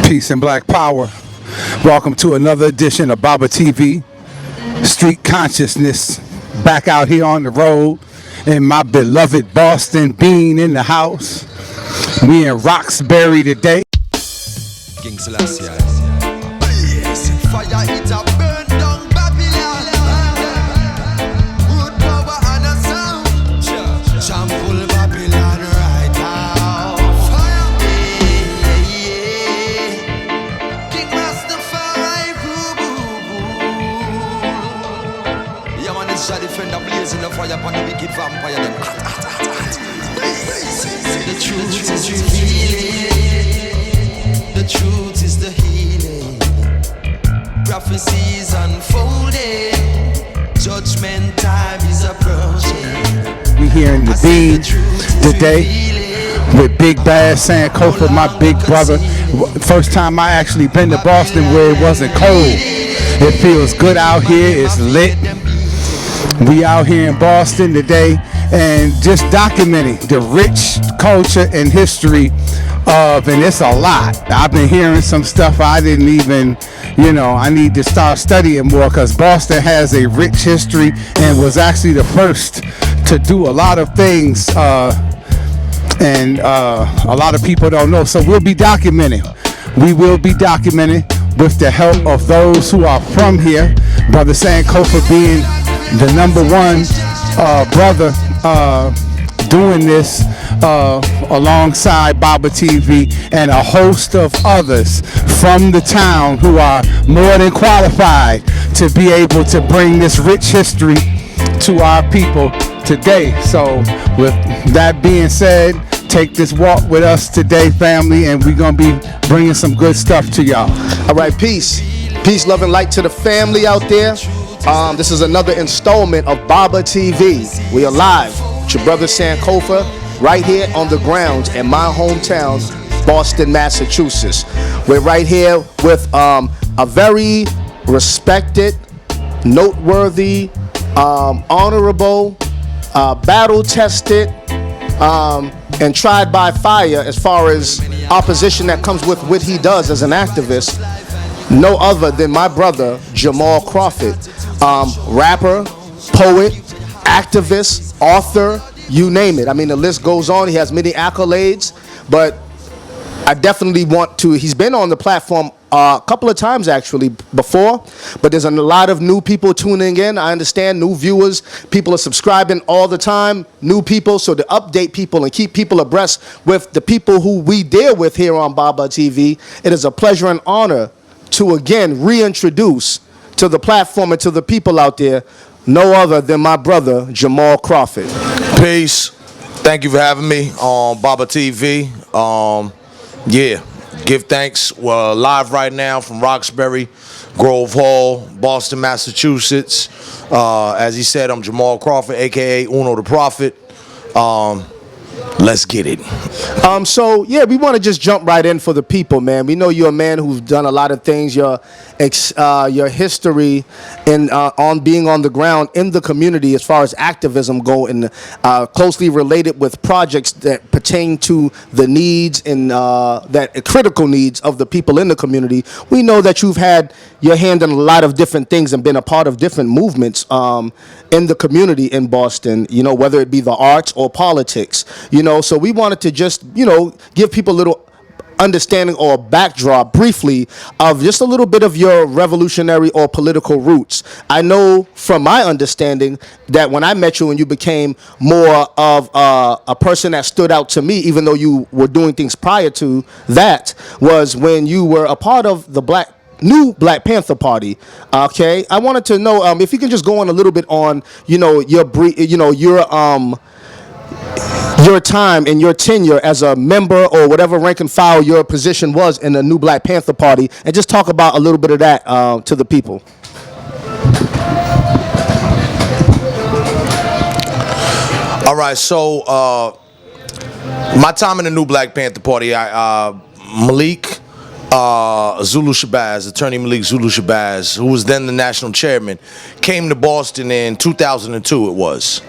Peace and black power. Welcome to another edition of Baba TV. Street consciousness. Back out here on the road. And my beloved Boston Bean in the house. We in Roxbury today. King Selassie. Yes, fire it up, burn down Babylon. Good power and a sound. Jamarhl Babylon right now. Fire. King Rastafari. Yeah, man, it's a defender blazing the fire upon the wicked vampire. Them hot. The truth is revealing. The truth is the healing. Prophecies unfolding. Judgment time is approaching. We here in the Bean today with Big Bad Sankofa, my big brother. First time I actually been to Boston where it wasn't cold. It feels good out here. It's lit. We out here in Boston today and just documenting the rich culture and history of, and it's a lot. I've been hearing some stuff I didn't even, I need to start studying more because Boston has a rich history and was actually the first to do a lot of things and a lot of people don't know. So we'll be documenting. We will be documenting with the help of those who are from here. Brother Sankofa being the number one brother doing this alongside Baba TV and a host of others from the town who are more than qualified to be able to bring this rich history to our people today. So with that being said, take this walk with us today, family, and we're going to be bringing some good stuff to y'all. All right, peace. Peace, love, and light to the family out there. This is another installment of Baba TV. We are live with your brother Sankofa right here on the grounds in my hometown, Boston, Massachusetts. We're right here with a very respected, noteworthy, honorable, battle-tested, and tried by fire as far as opposition that comes with what he does as an activist. No other than my brother, Jamarhl Crawford. Rapper, poet, activist, author, you name it. I mean, the list goes on. He has many accolades, but I definitely want to, he's been on the platform a couple of times actually before, but there's a lot of new people tuning in. I understand, new viewers, people are subscribing all the time, new people, so to update people and keep people abreast with the people who we deal with here on Baba TV, it is a pleasure and honor to again reintroduce to the platform and to the people out there no other than my brother Jamarhl Crawford. Peace. Thank you for having me on Baba TV. Yeah, give thanks. We're live right now from Roxbury, Grove Hall, Boston, Massachusetts. As he said, I'm Jamarhl Crawford, aka Uno the Prophet. Let's get it. So yeah, we want to just jump right in for the people, man. We know you're a man who's done a lot of things. Your history in on being on the ground in the community as far as activism go, and closely related with projects that pertain to the needs and that critical needs of the people in the community. We know that you've had your hand in a lot of different things and been a part of different movements in the community in Boston, whether it be the arts or politics, so we wanted to just, give people a little understanding or backdrop briefly of just a little bit of your revolutionary or political roots. I know from my understanding that when I met you and you became more of a person that stood out to me, even though you were doing things prior to that, was when you were a part of the new Black Panther Party. Okay, I wanted to know if you can just go on a little bit on your time and your tenure as a member or whatever rank and file your position was in the new Black Panther Party, and just talk about a little bit of that to the people. All right, so my time in the new Black Panther Party, Malik Zulu Shabazz, Attorney Malik Zulu Shabazz, who was then the national chairman, came to Boston in 2002 it was.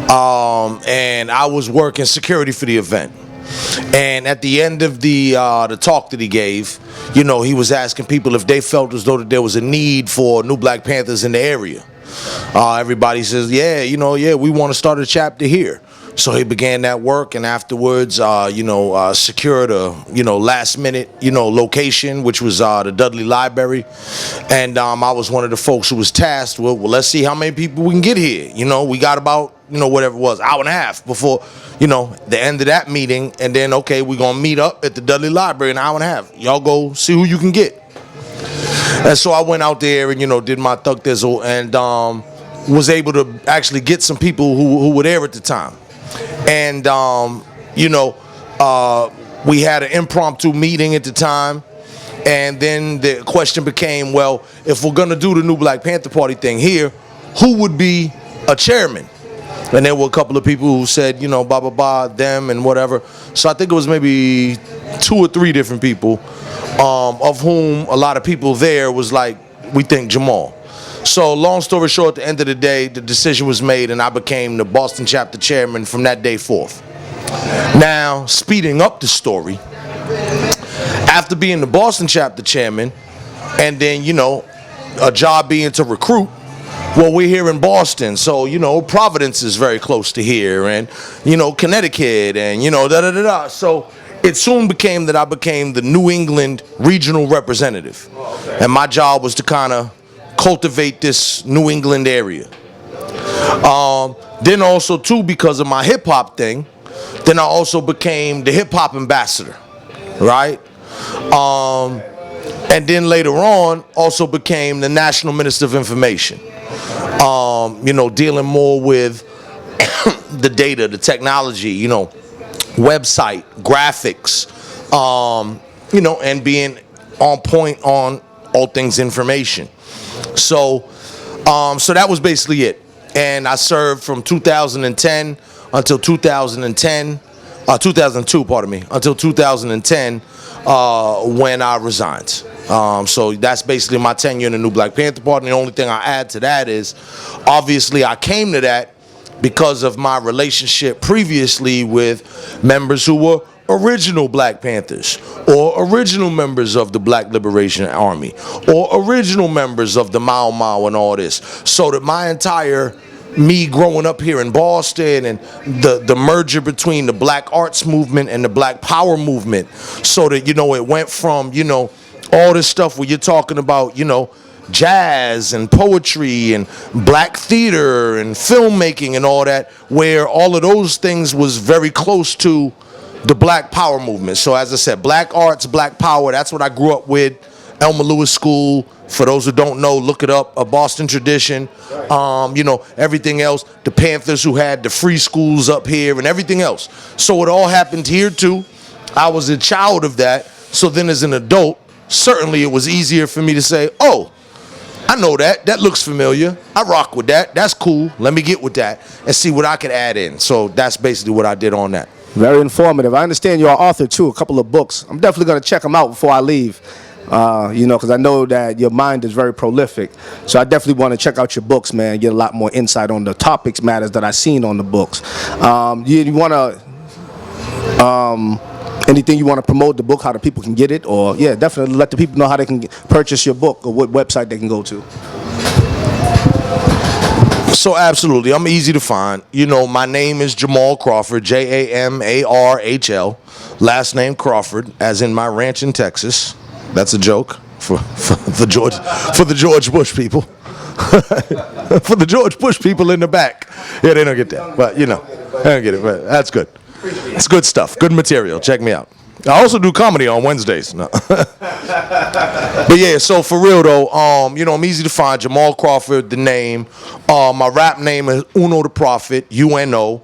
And I was working security for the event. And at the end of the talk that he gave, you know, he was asking people if they felt as though that there was a need for new Black Panthers in the area. Everybody says, yeah, you know, yeah, we want to start a chapter here. So he began that work, and afterwards, secured a, last minute, location, which was the Dudley Library. And I was one of the folks who was tasked with, well, let's see how many people we can get here. You know, we got about, whatever it was, hour and a half before, the end of that meeting. And then, okay, we're going to meet up at the Dudley Library in an hour and a half. Y'all go see who you can get. And so I went out there and, did my thug thizzle and was able to actually get some people who were there at the time. And, we had an impromptu meeting at the time. And then the question became, well, if we're going to do the new Black Panther Party thing here, who would be a chairman? And there were a couple of people who said, them and whatever. So I think it was maybe 2 or 3 different people, of whom a lot of people there was like, we think Jamarhl. So long story short, at the end of the day, the decision was made and I became the Boston chapter chairman from that day forth. Now, speeding up the story, after being the Boston chapter chairman and then, a job being to recruit, well, we're here in Boston, so, Providence is very close to here and, Connecticut and, da-da-da-da. So it soon became that I became the New England regional representative. And my job was to kind of cultivate this New England area. Then also too, because of my hip hop thing, then I also became the hip hop ambassador, right? And then later on, also became the National Minister of Information. Dealing more with the data, the technology, website, graphics, and being on point on all things information. So that was basically it. And I served from 2010 until 2002, until 2010, when I resigned. So that's basically my tenure in the New Black Panther Party. And the only thing I add to that is, obviously, I came to that because of my relationship previously with members who were original Black Panthers, or original members of the Black Liberation Army, or original members of the Mau Mau and all this. So that my entire me growing up here in Boston and the merger between the Black Arts movement and the Black Power movement, so that, it went from, all this stuff where you're talking about, jazz and poetry and black theater and filmmaking and all that, where all of those things was very close to the Black Power movement. So as I said, Black Arts, Black Power, that's what I grew up with. Elmer Lewis School, for those who don't know, look it up, a Boston tradition. Everything else, the Panthers who had the free schools up here and everything else. So it all happened here too. I was a child of that. So then as an adult, certainly it was easier for me to say, oh, I know that. That looks familiar. I rock with that. That's cool. Let me get with that and see what I could add in. So that's basically what I did on that. Very informative. I understand you're an author too, a couple of books. I'm definitely going to check them out before I leave, because I know that your mind is very prolific. So I definitely want to check out your books, man, get a lot more insight on the topics, matters that I've seen on the books. You want to, anything you want to promote the book, how the people can get it? Or, yeah, definitely let the people know how they can purchase your book or what website they can go to. So absolutely, I'm easy to find. My name is Jamarhl Crawford, Jamarhl. Last name Crawford, as in my ranch in Texas. That's a joke for the George Bush people. For the George Bush people in the back. Yeah, they don't get that, but they don't get it. But that's good. It's good stuff. Good material. Check me out. I also do comedy on Wednesdays. No. But yeah, so for real though, I'm easy to find. Jamarhl Crawford, the name. My rap name is Uno the Prophet, UNO,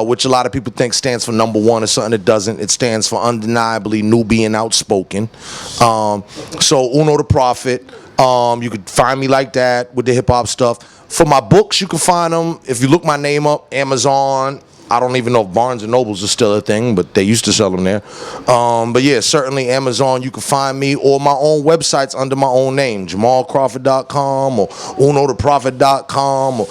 which a lot of people think stands for number 1 or something. It doesn't. It stands for undeniably Nubian outspoken. So Uno the Prophet. You could find me like that with the hip hop stuff. For my books, you can find them if you look my name up, Amazon. I don't even know if Barnes & Nobles is still a thing, but they used to sell them there. But yeah, certainly Amazon, you can find me, or my own websites under my own name, JamarhlCrawford.com or UnoTheProphet.com, or,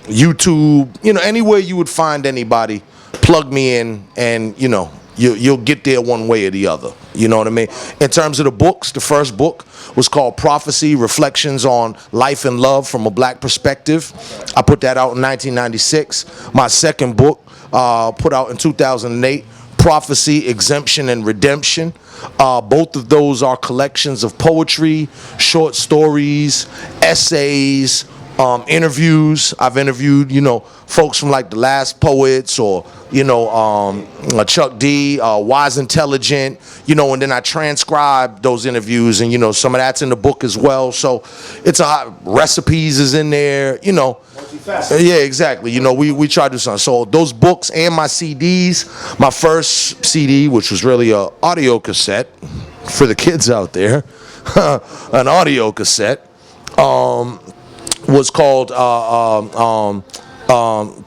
YouTube, anywhere you would find anybody, plug me in, and you'll get there one way or the other. You know what I mean? In terms of the books, the first book was called Prophecy, Reflections on Life and Love from a Black Perspective. I put that out in 1996. My second book, put out in 2008, Prophecy, Exemption, and Redemption. Both of those are collections of poetry, short stories, essays, interviews. I've interviewed, folks from like The Last Poets, or, Chuck D, Wise Intelligent, and then I transcribe those interviews, and, some of that's in the book as well. So it's recipes is in there, Yeah, exactly. We try to do something. So those books and my CDs, my first CD, which was really a audio cassette for the kids out there, an audio cassette, was called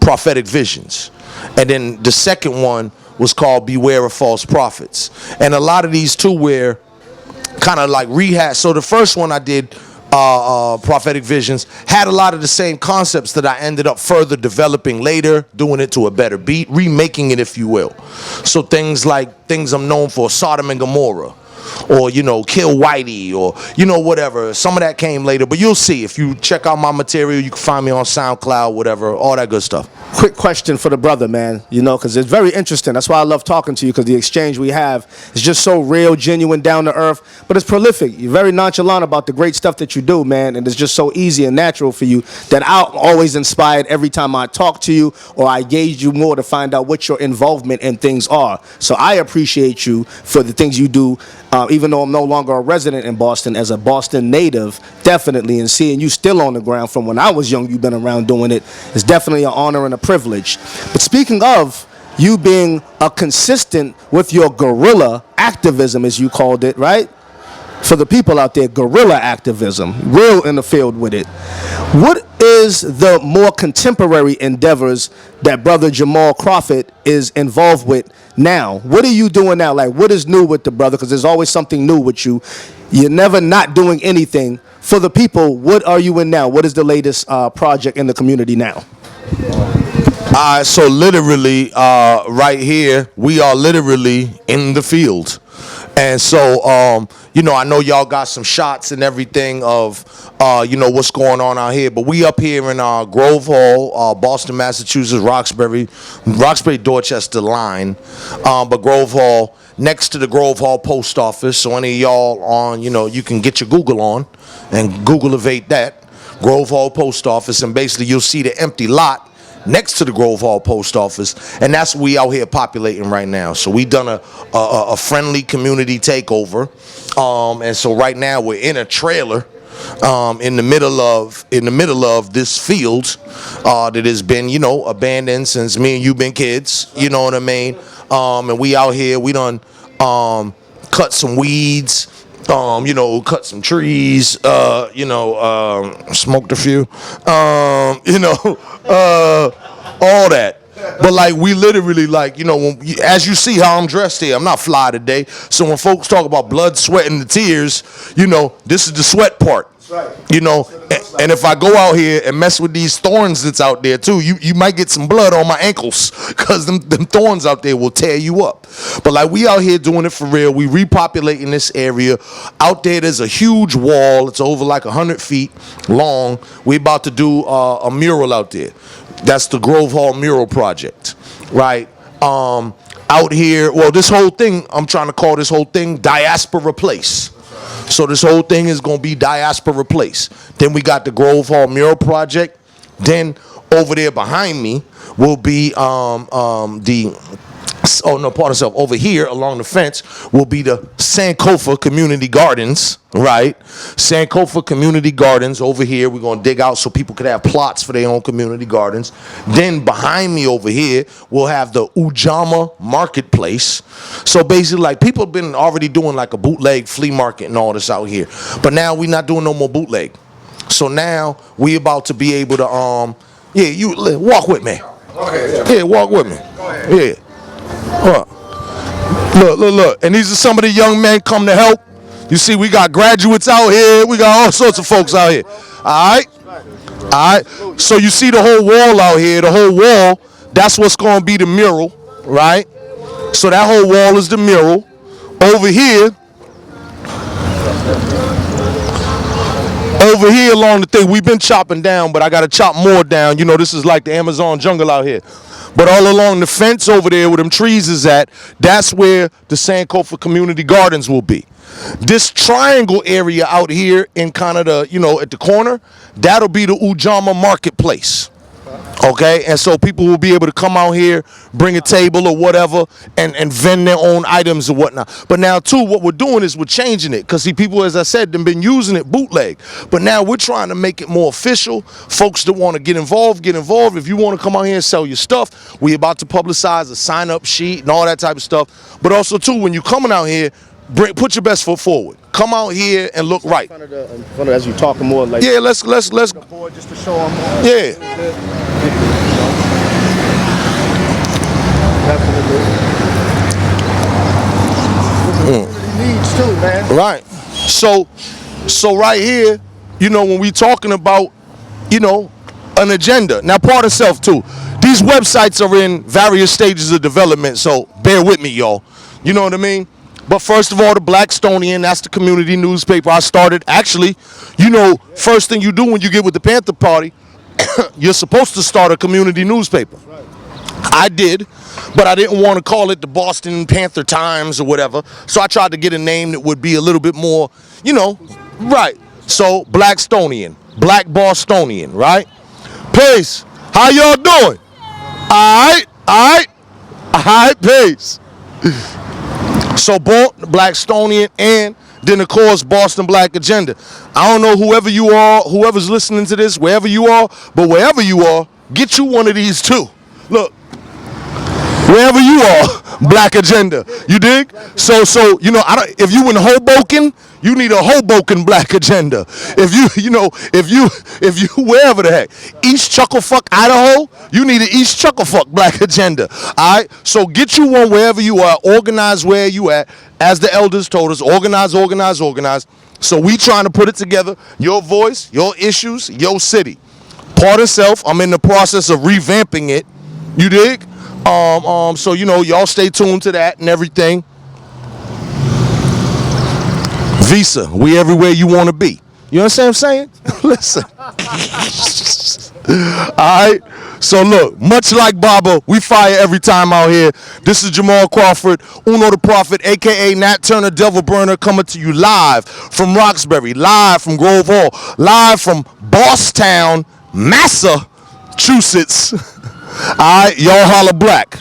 Prophetic Visions. And then the second one was called Beware of False Prophets. And a lot of these two were kind of like rehash. So the first one I did, Prophetic Visions, had a lot of the same concepts that I ended up further developing later, doing it to a better beat, remaking it, if you will. So things I'm known for, Sodom and Gomorrah, or Kill Whitey, or whatever. Some of that came later, but you'll see if you check out my material. You can find me on SoundCloud, whatever, all that good stuff. Quick question for the brother, man, because it's very interesting. That's why I love talking to you, because the exchange we have is just so real, genuine, down to earth, but it's prolific. You're very nonchalant about the great stuff that you do, man, and it's just so easy and natural for you that I'm always inspired every time I talk to you or I gauge you more to find out what your involvement in things are. So I appreciate you for the things you do. Even though I'm no longer a resident in Boston, as a Boston native, definitely, and seeing you still on the ground from when I was young, you've been around doing it, is definitely an honor and a privilege. But speaking of you being a consistent with your guerrilla activism, as you called it, right? For the people out there, guerrilla activism, real in the field with it. What is the more contemporary endeavors that Brother Jamarhl Crawford is involved with now? What are you doing now? Like, what is new with the brother? Because there's always something new with you. You're never not doing anything. For the people, what are you in now? What is the latest project in the community now? So literally, right here, we are literally in the field. And so, I know y'all got some shots and everything of, what's going on out here. But we up here in Grove Hall, Boston, Massachusetts, Roxbury, Dorchester line. But Grove Hall, next to the Grove Hall post office. So any of y'all on, you can get your Google on and Google-evate that. Grove Hall post office. And basically you'll see the empty lot next to the Grove Hall post office, and that's what we out here populating right now. So we done a friendly community takeover, and so right now we're in a trailer in the middle of this field that has been abandoned since me and you been kids. You know what I mean? And we out here, we done cut some weeds. Cut some trees, smoked a few, all that. But like we literally as you see how I'm dressed here, I'm not fly today. So when folks talk about blood, sweat, and the tears, this is the sweat part. Right. And if I go out here and mess with these thorns that's out there too, you might get some blood on my ankles, because them thorns out there will tear you up. But like we out here doing it for real. We repopulating this area. Out there's a huge wall. It's over like 100 feet long. We about to do a mural out there. That's the Grove Hall mural project, right? Out here, this whole thing, I'm trying to call this whole thing Diaspora Place. So this whole thing is going to be Diaspora Place. Then we got the Grove Hall Mural Project. Then over there behind me will be over here along the fence will be the Sankofa Community Gardens, right? Sankofa Community Gardens over here. We're going to dig out so people could have plots for their own community gardens. Then behind me over here, we'll have the Ujamaa Marketplace. So basically, like, people have been already doing like a bootleg flea market and all this out here. But now we're not doing no more bootleg. So now we about to be able to, you walk with me. Okay, yeah, walk with me. Go ahead. Yeah. Look. And these are some of the young men come to help. You see, we got graduates out here. We got all sorts of folks out here. All right. So you see the whole wall out here. The whole wall, that's what's going to be the mural. right? So that whole wall is the mural. Over here along the thing, we've been chopping down, but I got to chop more down. You know, this is like the Amazon jungle out here. But all along the fence over there where them trees is at, that's where the Sankofa Community Gardens will be. This triangle area out here in kind of the, you know, at the corner, that'll be the Ujamaa Marketplace. Okay, and so people will be able to come out here, bring a table or whatever, and vend their own items or whatnot. But now, too, what we're doing is we're changing it. Because, see, people, as I said, they've been using it bootleg. But now we're trying to make it more official. Folks that want to get involved, get involved. If you want to come out here and sell your stuff, we're about to publicize a sign-up sheet and all that type of stuff. But also, too, when you're coming out here, put your best foot forward. Come out here and look right. As you talking more like. Yeah, let's. The board just to show them more. Yeah. Needs too, man. Right. So right here, you know, when we talking about, you know, an agenda. Now, part of self too. These websites are in various stages of development, so bear with me, y'all. You know what I mean? But first of all, the Blackstonian, that's the community newspaper I started. Actually, you know, first thing you do when you get with the Panther Party, you're supposed to start a community newspaper. I did, but I didn't want to call it the Boston Panther Times or whatever. So I tried to get a name that would be a little bit more, you know, right. So Blackstonian, Black Bostonian, right? Peace. How y'all doing? All right, peace. So Blackstonian, and then of course Boston Black Agenda. I don't know whoever you are, whoever's listening to this, wherever you are, but wherever you are, get you one of these too. Look, wherever you are, Black Agenda. You dig? So you know, if you in Hoboken, you need a Hoboken Black Agenda. If you wherever the heck, East Chucklefuck, Idaho, you need an East Chucklefuck Black Agenda. All right. So get you one wherever you are. Organize where you at. As the elders told us, organize. So we trying to put it together. Your voice, your issues, your city. Part of self. I'm in the process of revamping it. You dig? So you know, y'all stay tuned to that and everything. Visa, we everywhere you want to be. You understand what I'm saying? Listen. Alright. So look, much like Baba, we fire every time out here. This is Jamarhl Crawford, Uno the Prophet, aka Nat Turner Devil Burner, coming to you live from Roxbury, live from Grove Hall, live from Bosstown, Massachusetts. Alright, y'all holla black.